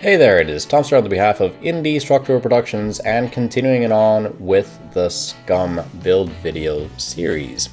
Hey there, it is Tom Star on the behalf of Indie Structural Productions and continuing it on with the Scum build video series.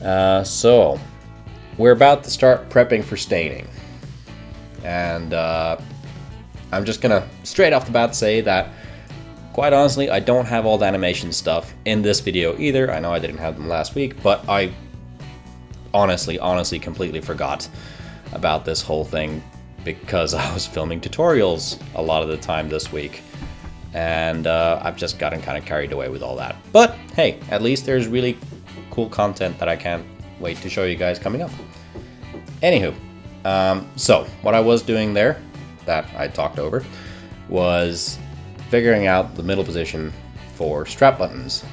So, we're about to start prepping for staining. And I'm just gonna straight off the bat say that, quite honestly, I don't have all the animation stuff in this video either. I know I didn't have them last week, but I honestly completely forgot about this whole thing because I was filming tutorials a lot of the time this week, and I've just gotten kind of carried away with all that. But hey, at least there's really cool content that I can't wait to show you guys coming up. Anywho, so what I was doing there that I talked over was figuring out the middle position for strap buttons.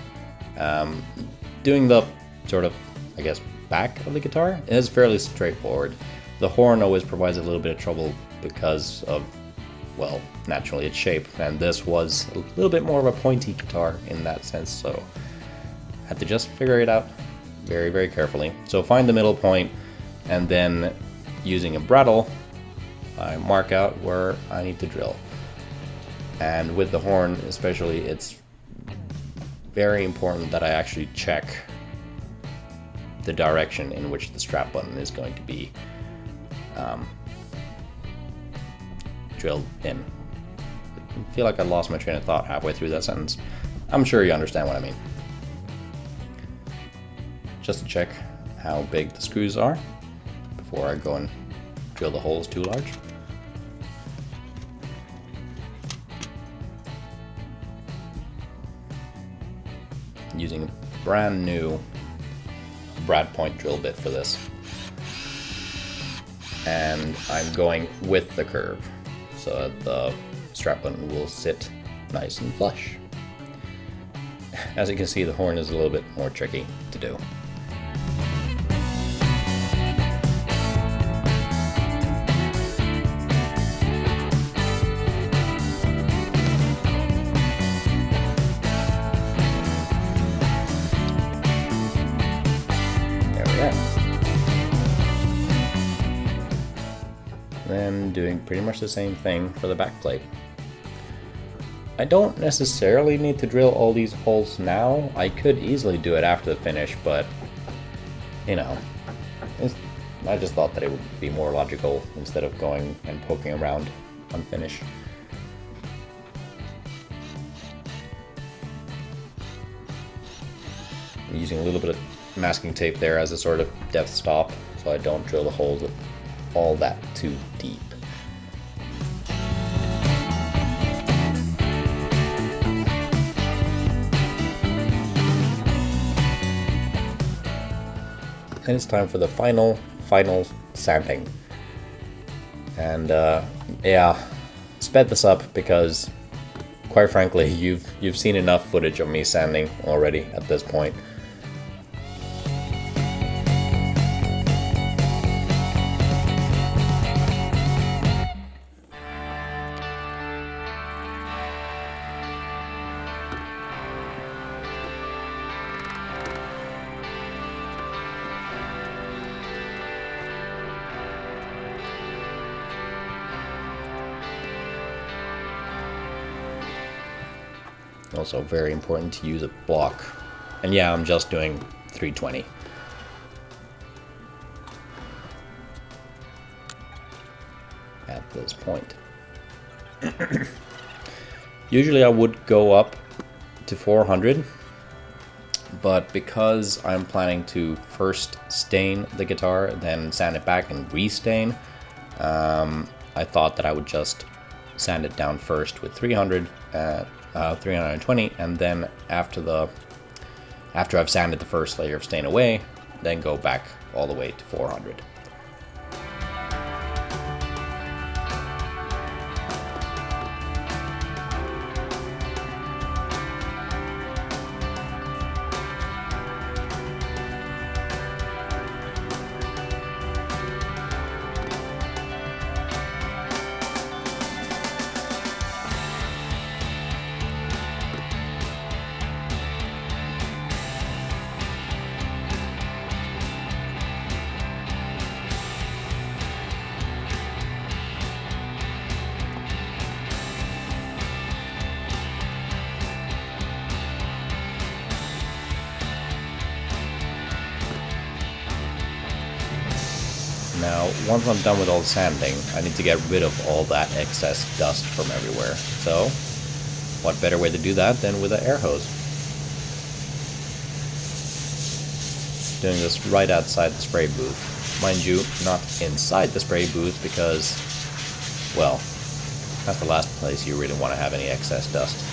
Doing the sort of, I guess, back of the guitar is fairly straightforward. The horn always provides a little bit of trouble because of, well, naturally its shape, and this was a little bit more of a pointy guitar in that sense, so I had to just figure it out very carefully. So find the middle point, and then using a bradawl, I mark out where I need to drill. And with the horn especially, it's very important that I actually check the direction in which the strap button is going to be drilled in. I feel like I lost my train of thought halfway through that sentence. I'm sure you understand what I mean. Just to check how big the screws are before I go and drill the holes too large. Using a brand new brad point drill bit for this. And I'm going with the curve so that the strap button will sit nice and flush. As you can see, the horn is a little bit more tricky to do. Then doing pretty much the same thing for the backplate. I don't necessarily need to drill all these holes now. I could easily do it after the finish, but you know, I just thought that it would be more logical instead of going and poking around on finish. I'm using a little bit of masking tape there as a sort of depth stop, so I don't drill the holes all that too deep. And it's time for the final sanding. And yeah, sped this up because, quite frankly, you've seen enough footage of me sanding already at this point. Also very important to use a block. And yeah, I'm just doing 320. At this point. Usually I would go up to 400, but because I'm planning to first stain the guitar, then sand it back and restain, I thought that I would just sand it down first with 300 at 320, and then after I've sanded the first layer of stain away, then go back all the way to 400. Now, once I'm done with all the sanding, I need to get rid of all that excess dust from everywhere. So, what better way to do that than with an air hose? Doing this right outside the spray booth. Mind you, not inside the spray booth because, well, that's the last place you really want to have any excess dust.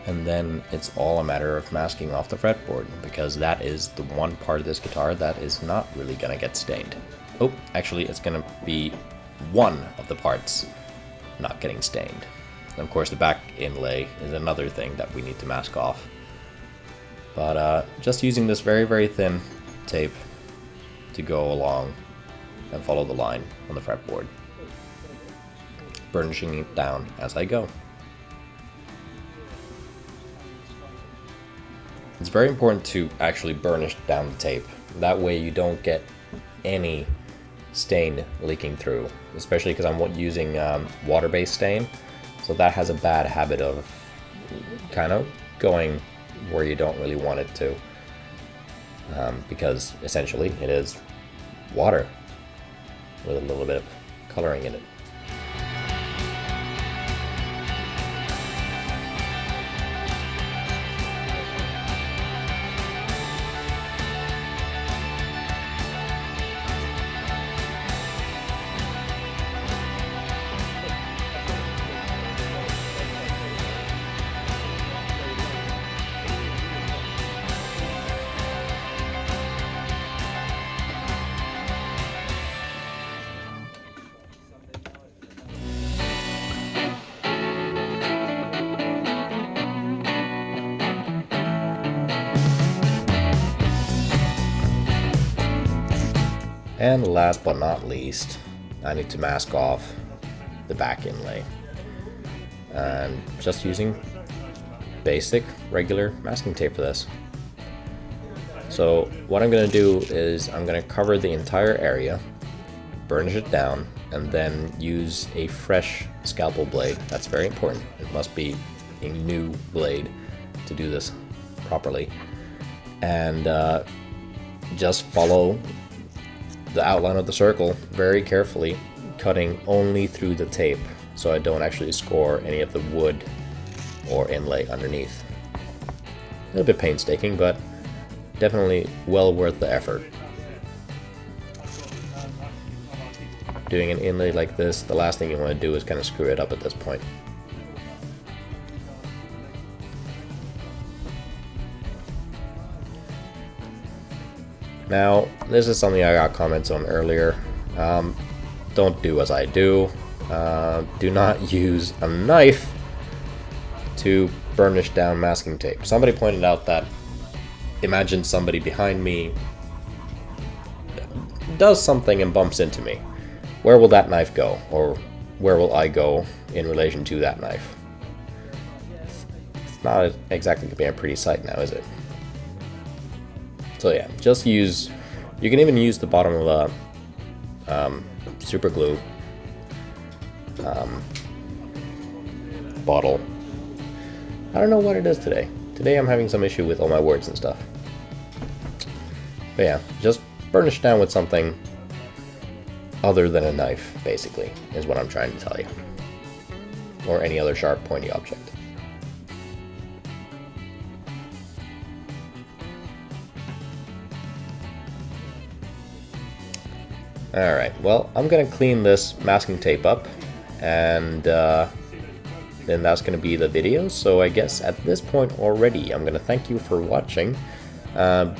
And then it's all a matter of masking off the fretboard, because that is the one part of this guitar that is not really gonna get stained. Oh, actually it's gonna be one of the parts not getting stained. And of course the back inlay is another thing that we need to mask off. But just using this very, very thin tape to go along and follow the line on the fretboard. Burnishing it down as I go. It's very important to actually burnish down the tape. That way you don't get any stain leaking through, especially because I'm using water-based stain. So that has a bad habit of kind of going where you don't really want it to. Because essentially it is water with a little bit of coloring in it. And last but not least, I need to mask off the back inlay. And just using basic, regular masking tape for this. So what I'm going to do is I'm going to cover the entire area, burnish it down, and then use a fresh scalpel blade. That's very important. It must be a new blade to do this properly. And just follow the outline of the circle very carefully, cutting only through the tape so I don't actually score any of the wood or inlay underneath. A little bit painstaking, but definitely well worth the effort. Doing an inlay like this, the last thing you want to do is kind of screw it up at this point. Now, this is something I got comments on earlier. Don't do as I do. Do not use a knife to burnish down masking tape. Somebody pointed out that, imagine somebody behind me does something and bumps into me. Where will that knife go? Or where will I go in relation to that knife? It's not exactly going to be a pretty sight now, is it? So yeah, just use, you can even use the bottom of a super glue bottle. I don't know what it is today. Today I'm having some issue with all my words and stuff. But yeah, just burnish down with something other than a knife, basically, is what I'm trying to tell you. Or any other sharp, pointy object. Alright, well, I'm going to clean this masking tape up, and then that's going to be the video. So I guess at this point already, I'm going to thank you for watching.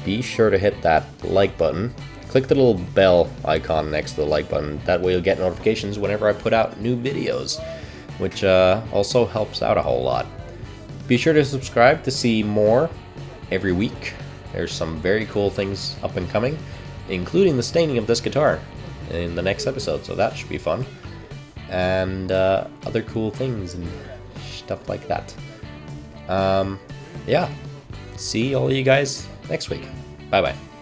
Be sure to hit that like button. Click the little bell icon next to the like button. That way you'll get notifications whenever I put out new videos, which also helps out a whole lot. Be sure to subscribe to see more every week. There's some very cool things up and coming, including the staining of this guitar in the next episode, so that should be fun. And other cool things and stuff like that. Yeah, see all you guys next week. Bye bye.